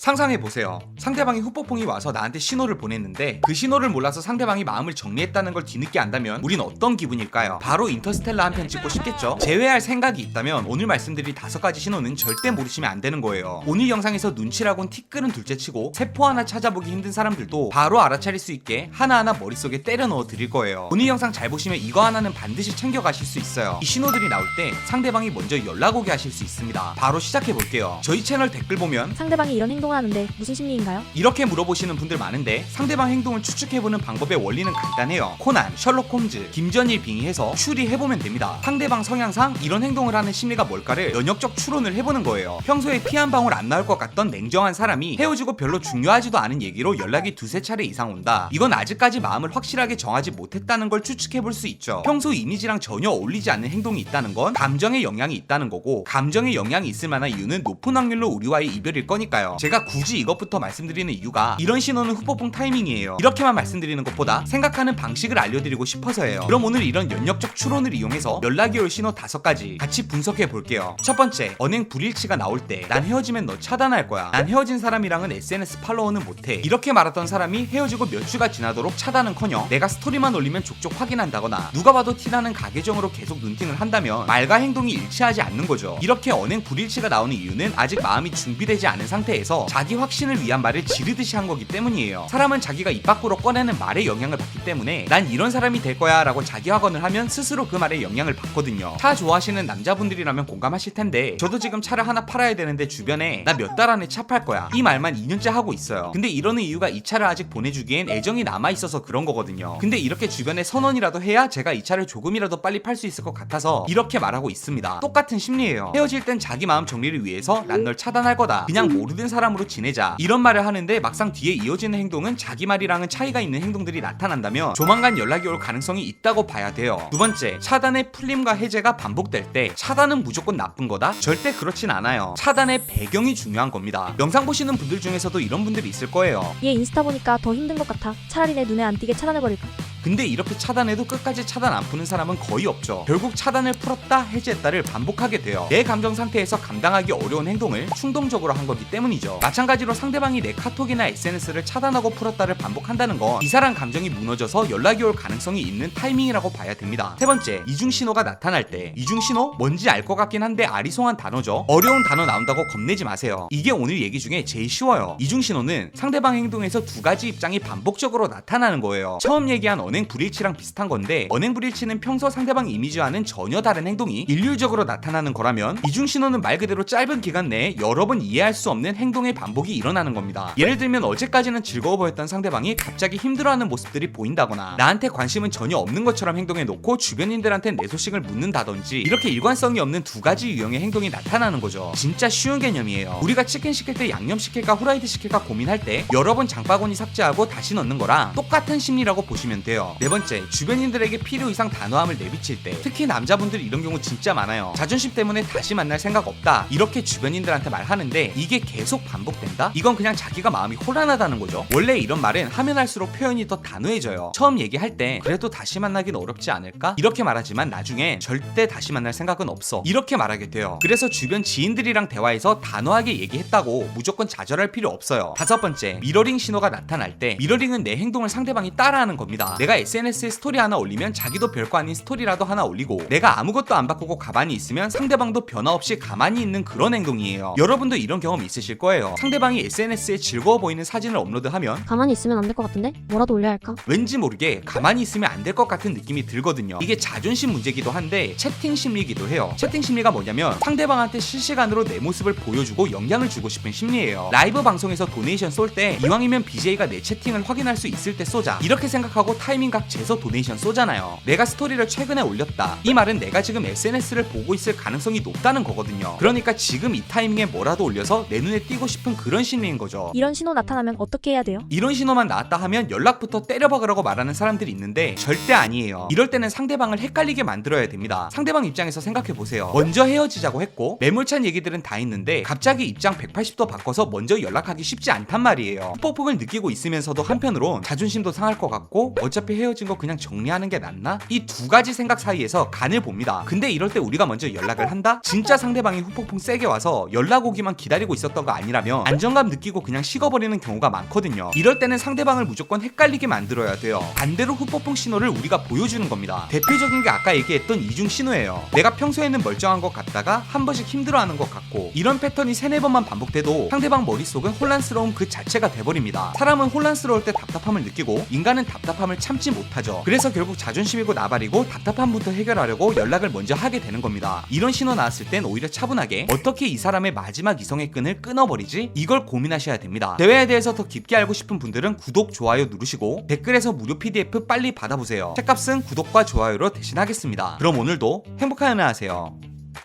상상해보세요. 상대방이 후폭풍이 와서 나한테 신호를 보냈는데 그 신호를 몰라서 상대방이 마음을 정리했다는 걸 뒤늦게 안다면 우린 어떤 기분일까요? 바로 인터스텔라 한 편 찍고 싶겠죠? 제외할 생각이 있다면 오늘 말씀드릴 5가지 신호는 절대 모르시면 안 되는 거예요. 오늘 영상에서 눈치라곤 티끌은 둘째치고 세포 하나 찾아보기 힘든 사람들도 바로 알아차릴 수 있게 하나하나 머릿속에 때려 넣어 드릴 거예요. 오늘 영상 잘 보시면 이거 하나는 반드시 챙겨가실 수 있어요. 이 신호들이 나올 때 상대방이 먼저 연락 오게 하실 수 있습니다. 바로 시작해 볼게요. 저희 채널 댓글 보면 상대방이 이런 행동을 하는데 무슨 심리인가요? 이렇게 물어보시는 분들 많은데 상대방 행동을 추측해보는 방법의 원리는 간단해요. 코난, 셜록 홈즈, 김전일 빙의해서 추리해보면 됩니다. 상대방 성향상 이런 행동을 하는 심리가 뭘까를 연역적 추론을 해보는 거예요. 평소에 피 한 방울 안 나올 것 같던 냉정한 사람이 헤어지고 별로 중요하지도 않은 얘기로 연락이 두세 차례 이상 온다. 이건 아직까지 마음을 확실하게 정하지 못했다는 걸 추측해볼 수 있죠. 평소 이미지랑 전혀 어울리지 않는 행동이 있다는 건 감정의 영향이 있다는 거고, 감정의 영향이 있을 만한 이유는 높은 확률로 우리와의 이별일 거니까요. 제가 굳이 이것부터 말씀드리는 이유가 이런 신호는 후폭풍 타이밍이에요. 이렇게만 말씀드리는 것보다 생각하는 방식을 알려드리고 싶어서예요. 그럼 오늘 이런 연역적 추론을 이용해서 연락이 올 신호 5가지 같이 분석해 볼게요. 첫 번째, 언행 불일치가 나올 때 난 헤어지면 너 차단할 거야. 난 헤어진 사람이랑은 SNS 팔로워는 못해. 이렇게 말하던 사람이 헤어지고 몇 주가 지나도록 차단은커녕 내가 스토리만 올리면 족족 확인한다거나 누가 봐도 티나는 가계정으로 계속 눈팅을 한다면 말과 행동이 일치하지 않는 거죠. 이렇게 언행 불일치가 나오는 이유는 아직 마음이 준비되지 않은 상태에서 자기 확신을 위한 말을 지르듯이 한 거기 때문이에요. 사람은 자기가 입 밖으로 꺼내는 말에 영향을 받기 때문에 난 이런 사람이 될 거야 라고 자기 확언을 하면 스스로 그 말에 영향을 받거든요. 차 좋아하시는 남자분들이라면 공감하실 텐데 저도 지금 차를 하나 팔아야 되는데 주변에 나 몇 달 안에 차 팔 거야 이 말만 2년째 하고 있어요. 근데 이러는 이유가 이 차를 아직 보내주기엔 애정이 남아있어서 그런 거거든요. 근데 이렇게 주변에 선언이라도 해야 제가 이 차를 조금이라도 빨리 팔 수 있을 것 같아서 이렇게 말하고 있습니다. 똑같은 심리예요. 헤어질 땐 자기 마음 정리를 위해서 난 널 차단할 거다, 그냥 모르는 사람으로 지내자, 이런 말을 하는데 막상 뒤에 이어지는 행동은 자기 말이랑은 차이가 있는 행동들이 나타난다면 조만간 연락이 올 가능성이 있다고 봐야 돼요. 두 번째, 차단의 풀림과 해제가 반복될 때 차단은 무조건 나쁜 거다? 절대 그렇진 않아요. 차단의 배경이 중요한 겁니다. 영상 보시는 분들 중에서도 이런 분들이 있을 거예요. 얘 인스타 보니까 더 힘든 것 같아. 차라리 내 눈에 안 띄게 차단해버릴까? 근데 이렇게 차단해도 끝까지 차단 안 푸는 사람은 거의 없죠. 결국 차단을 풀었다 해제했다를 반복하게 돼요. 내 감정 상태에서 감당하기 어려운 행동을 충동적으로 한 거기 때문이죠. 마찬가지로 상대방이 내 카톡이나 SNS를 차단하고 풀었다를 반복한다는 건 이 사람 감정이 무너져서 연락이 올 가능성이 있는 타이밍이라고 봐야 됩니다. 세 번째, 이중신호가 나타날 때. 이중신호? 뭔지 알 것 같긴 한데 아리송한 단어죠. 어려운 단어 나온다고 겁내지 마세요. 이게 오늘 얘기 중에 제일 쉬워요. 이중신호는 상대방 행동에서 2가지 입장이 반복적으로 나타나는 거예요. 처음 얘기한 언행 불일치랑 비슷한 건데, 언행 불일치는 평소 상대방 이미지와는 전혀 다른 행동이 일률적으로 나타나는 거라면, 이중신호는 말 그대로 짧은 기간 내에 여러 번 이해할 수 없는 행동의 반복이 일어나는 겁니다. 예를 들면 어제까지는 즐거워 보였던 상대방이 갑자기 힘들어하는 모습들이 보인다거나, 나한테 관심은 전혀 없는 것처럼 행동해 놓고 주변인들한테 내 소식을 묻는다든지, 이렇게 일관성이 없는 2가지 유형의 행동이 나타나는 거죠. 진짜 쉬운 개념이에요. 우리가 치킨 시킬 때 양념 시킬까 후라이드 시킬까 고민할 때 여러 번 장바구니 삭제하고 다시 넣는 거랑 똑같은 심리라고 보시면 돼요. 네 번째, 주변인들에게 필요 이상 단호함을 내비칠 때. 특히 남자분들 이런 경우 진짜 많아요. 자존심 때문에 다시 만날 생각 없다 이렇게 주변인들한테 말하는데 이게 계속 반복된다? 이건 그냥 자기가 마음이 혼란하다는 거죠. 원래 이런 말은 하면 할수록 표현이 더 단호해져요. 처음 얘기할 때 그래도 다시 만나긴 어렵지 않을까? 이렇게 말하지만 나중에 절대 다시 만날 생각은 없어 이렇게 말하게 돼요. 그래서 주변 지인들이랑 대화해서 단호하게 얘기했다고 무조건 좌절할 필요 없어요. 다섯 번째, 미러링 신호가 나타날 때. 미러링은 내 행동을 상대방이 따라하는 겁니다. 내가 SNS에 스토리 하나 올리면 자기도 별거 아닌 스토리라도 하나 올리고, 내가 아무것도 안 바꾸고 가만히 있으면 상대방도 변화 없이 가만히 있는 그런 행동이에요. 여러분도 이런 경험 있으실 거예요. 상대방이 SNS에 즐거워 보이는 사진을 업로드하면 가만히 있으면 안 될 것 같은데? 뭐라도 올려야 할까? 왠지 모르게 가만히 있으면 안 될 것 같은 느낌이 들거든요. 이게 자존심 문제기도 한데 채팅 심리기도 해요. 채팅 심리가 뭐냐면 상대방한테 실시간으로 내 모습을 보여주고 영향을 주고 싶은 심리예요. 라이브 방송에서 도네이션 쏠 때 이왕이면 BJ가 내 채팅을 확인할 수 있을 때 쏘자 이렇게 생각하고 타이밍 각 재서 도네이션 쏘잖아요. 내가 스토리를 최근에 올렸다, 이 말은 내가 지금 SNS를 보고 있을 가능성이 높다는 거거든요. 그러니까 지금 이 타이밍에 뭐라도 올려서 내 눈에 띄고 싶은 그런 심리인 거죠. 이런 신호 나타나면 어떻게 해야 돼요? 이런 신호만 나왔다 하면 연락부터 때려박으라고 말하는 사람들이 있는데 절대 아니에요. 이럴 때는 상대방을 헷갈리게 만들어야 됩니다. 상대방 입장에서 생각해보세요. 먼저 헤어지자고 했고 매몰찬 얘기들은 다 있는데 갑자기 입장 180도 바꿔서 먼저 연락하기 쉽지 않단 말이에요. 후폭풍을 느끼고 있으면서도 한편으론 자존심도 상할 것 같고 어차피 어차피 헤어진 거 그냥 정리하는 게 낫나? 이 두 가지 생각 사이에서 간을 봅니다. 근데 이럴 때 우리가 먼저 연락을 한다? 진짜 상대방이 후폭풍 세게 와서 연락 오기만 기다리고 있었던 거 아니라면 안정감 느끼고 그냥 식어버리는 경우가 많거든요. 이럴 때는 상대방을 무조건 헷갈리게 만들어야 돼요. 반대로 후폭풍 신호를 우리가 보여주는 겁니다. 대표적인 게 아까 얘기했던 이중 신호예요. 내가 평소에는 멀쩡한 것 같다가 한 번씩 힘들어하는 것 같고, 이런 패턴이 3-4번만 반복돼도 상대방 머릿속은 혼란스러움 그 자체가 돼버립니다. 사람은 혼란스러울 때 답답함을 느끼고 인간은 답답함을 참지 못하죠. 그래서 결국 자존심이고 나발이고 답답함부터 해결하려고 연락을 먼저 하게 되는 겁니다. 이런 신호 나왔을 땐 오히려 차분하게 어떻게 이 사람의 마지막 이성의 끈을 끊어버리지? 이걸 고민하셔야 됩니다. 대회에 대해서 더 깊게 알고 싶은 분들은 구독, 좋아요 누르시고 댓글에서 무료 PDF 빨리 받아보세요. 책값은 구독과 좋아요로 대신하겠습니다. 그럼 오늘도 행복한 연애 하세요.